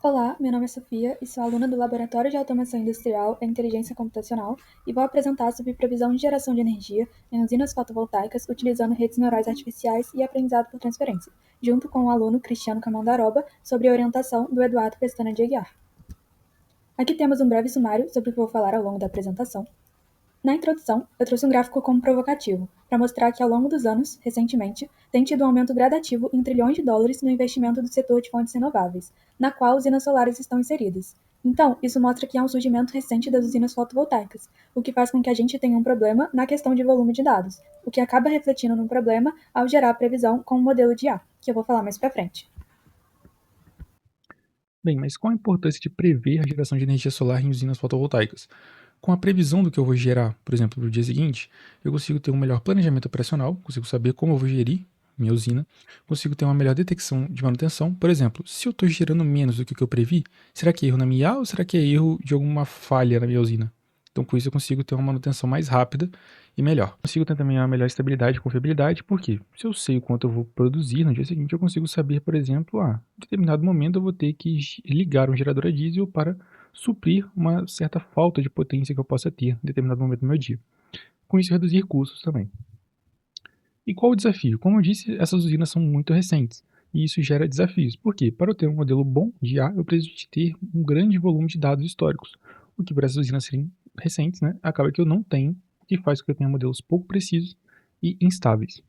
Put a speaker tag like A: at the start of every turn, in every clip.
A: Olá, meu nome é Sofia e sou aluna do Laboratório de Automação Industrial e Inteligência Computacional e vou apresentar sobre previsão de geração de energia em usinas fotovoltaicas utilizando redes neurais artificiais e aprendizado por transferência, junto com o aluno Cristiano Camandaroba, sobre a orientação do Eduardo Pestana de Aguiar. Aqui temos um breve sumário sobre o que vou falar ao longo da apresentação. Na introdução, eu trouxe um gráfico como provocativo, para mostrar que ao longo dos anos, recentemente, tem tido um aumento gradativo em trilhões de dólares no investimento do setor de fontes renováveis, na qual usinas solares estão inseridas. Então, isso mostra que há um surgimento recente das usinas fotovoltaicas, o que faz com que a gente tenha um problema na questão de volume de dados, o que acaba refletindo num problema ao gerar a previsão com o modelo de IA, que eu vou falar mais para frente.
B: Bem, mas qual a importância de prever a geração de energia solar em usinas fotovoltaicas? Com a previsão do que eu vou gerar, por exemplo, no dia seguinte, eu consigo ter um melhor planejamento operacional, consigo saber como eu vou gerir minha usina, consigo ter uma melhor detecção de manutenção. Por exemplo, se eu estou gerando menos do que o que eu previ, será que é erro na minha IA ou será que é erro de alguma falha na minha usina? Então, com isso, eu consigo ter uma manutenção mais rápida e melhor. Consigo ter também uma melhor estabilidade e confiabilidade, porque se eu sei o quanto eu vou produzir no dia seguinte, eu consigo saber, por exemplo, em determinado momento eu vou ter que ligar um gerador a diesel para suprir uma certa falta de potência que eu possa ter em determinado momento do meu dia. Com isso, reduzir custos também. E qual o desafio? Como eu disse, essas usinas são muito recentes. E isso gera desafios. Por quê? Para eu ter um modelo bom de IA, eu preciso de ter um grande volume de dados históricos. O que para essas usinas serem recentes, né, acaba que eu não tenho, o que faz com que eu tenha modelos pouco precisos e instáveis.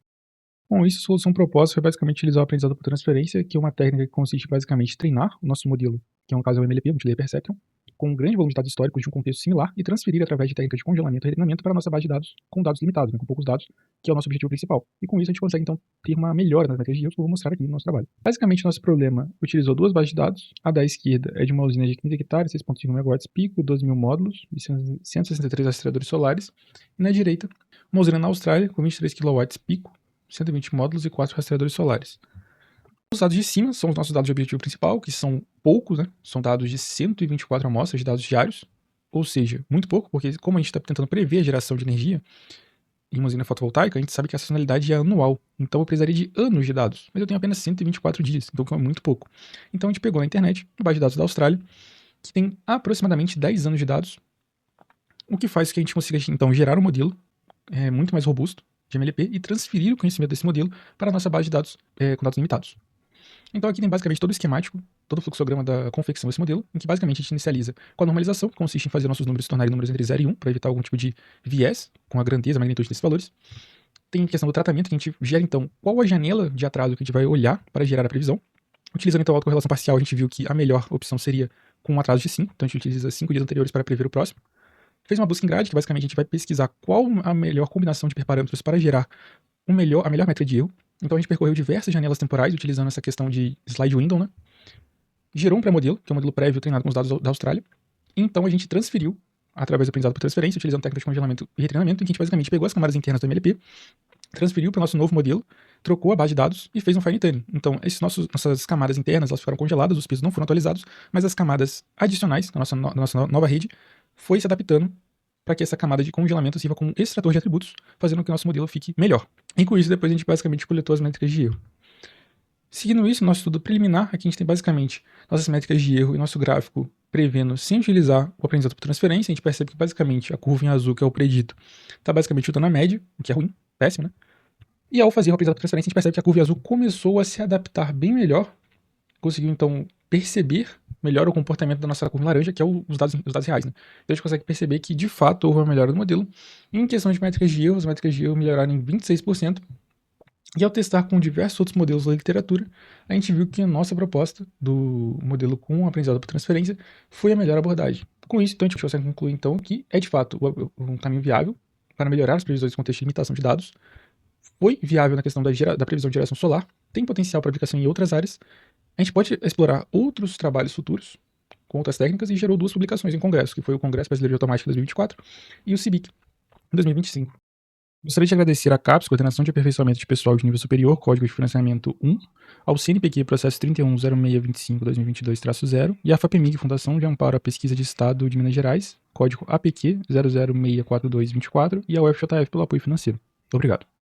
B: Com isso, a solução proposta foi basicamente utilizar o aprendizado por transferência, que é uma técnica que consiste basicamente em treinar o nosso modelo, que é um caso é o MLP, Multilayer Perceptron, com um grande volume de dados históricos de um contexto similar e transferir através de técnicas de congelamento e treinamento para a nossa base de dados com dados limitados, né, com poucos dados, que é o nosso objetivo principal. E com isso a gente consegue então ter uma melhora nas métricas de erros que eu vou mostrar aqui no nosso trabalho. Basicamente, nosso problema utilizou duas bases de dados. A da esquerda é de uma usina de 15 hectares, 6,5 megawatts pico, 12 mil módulos e 163 rastreadores solares. E na direita, uma usina na Austrália com 23 quilowatts pico, 120 módulos e 4 rastreadores solares. Os dados de cima são os nossos dados de objetivo principal, que são poucos, né? São dados de 124 amostras de dados diários, ou seja, muito pouco, porque como a gente está tentando prever a geração de energia em uma usina fotovoltaica, a gente sabe que a sazonalidade é anual, então eu precisaria de anos de dados, mas eu tenho apenas 124 dias, então é muito pouco. Então a gente pegou na internet, a base de dados da Austrália, que tem aproximadamente 10 anos de dados, o que faz que a gente consiga então gerar um modelo muito mais robusto de MLP e transferir o conhecimento desse modelo para a nossa base de dados com dados limitados. Então aqui tem basicamente todo o esquemático, todo o fluxograma da confecção desse modelo, em que basicamente a gente inicializa com a normalização, que consiste em fazer nossos números se tornarem números entre 0 e 1, para evitar algum tipo de viés com a grandeza, a magnitude desses valores. Tem a questão do tratamento, que a gente gera então qual a janela de atraso que a gente vai olhar para gerar a previsão. Utilizando então a autocorrelação parcial, a gente viu que a melhor opção seria com um atraso de 5, então a gente utiliza 5 dias anteriores para prever o próximo. Fez uma busca em grade, que basicamente a gente vai pesquisar qual a melhor combinação de parâmetros para gerar a melhor métrica de erro. Então a gente percorreu diversas janelas temporais utilizando essa questão de slide window, né? Gerou um pré-modelo, que é um modelo prévio treinado com os dados da Austrália. E então a gente transferiu, através do aprendizado por transferência, utilizando técnicas de congelamento e retreinamento, em que a gente basicamente pegou as camadas internas do MLP, transferiu para o nosso novo modelo, trocou a base de dados e fez um fine tuning. Então, nossas camadas internas elas ficaram congeladas, os pesos não foram atualizados, mas as camadas adicionais da nossa nova rede foi se adaptando para que essa camada de congelamento sirva como extrator de atributos, fazendo com que o nosso modelo fique melhor. E com isso, depois a gente basicamente coletou as métricas de erro. Seguindo isso, nosso estudo preliminar, aqui a gente tem basicamente nossas métricas de erro e nosso gráfico prevendo sem utilizar o aprendizado por transferência. A gente percebe que basicamente a curva em azul, que é o predito, está basicamente chutando a média, o que é ruim, péssimo, né? E ao fazer o aprendizado por transferência, a gente percebe que a curva em azul começou a se adaptar bem melhor, conseguiu então perceber melhor o comportamento da nossa curva laranja, que é os dados reais, né? Então a gente consegue perceber que de fato houve uma melhora do modelo. Em questão de métricas de erro, as métricas de erro melhoraram em 26%. E ao testar com diversos outros modelos da literatura, a gente viu que a nossa proposta do modelo com aprendizado por transferência foi a melhor abordagem. Com isso, então, a gente consegue concluir então, que é de fato um caminho viável para melhorar as previsões no contexto de limitação de dados, foi viável na questão da previsão de geração solar, tem potencial para aplicação em outras áreas. A gente pode explorar outros trabalhos futuros com outras técnicas e gerou duas publicações em congresso, que foi o Congresso Brasileiro de Automática 2024 e o CIBIC em 2025. Gostaria de agradecer à CAPES, Coordenação de Aperfeiçoamento de Pessoal de Nível Superior, Código de Financiamento 1, ao CNPq, processo 310625-2022-0, e à FAPEMIG, Fundação de Amparo à Pesquisa de Estado de Minas Gerais, Código APQ 00642224, e ao FJF pelo apoio financeiro. Obrigado.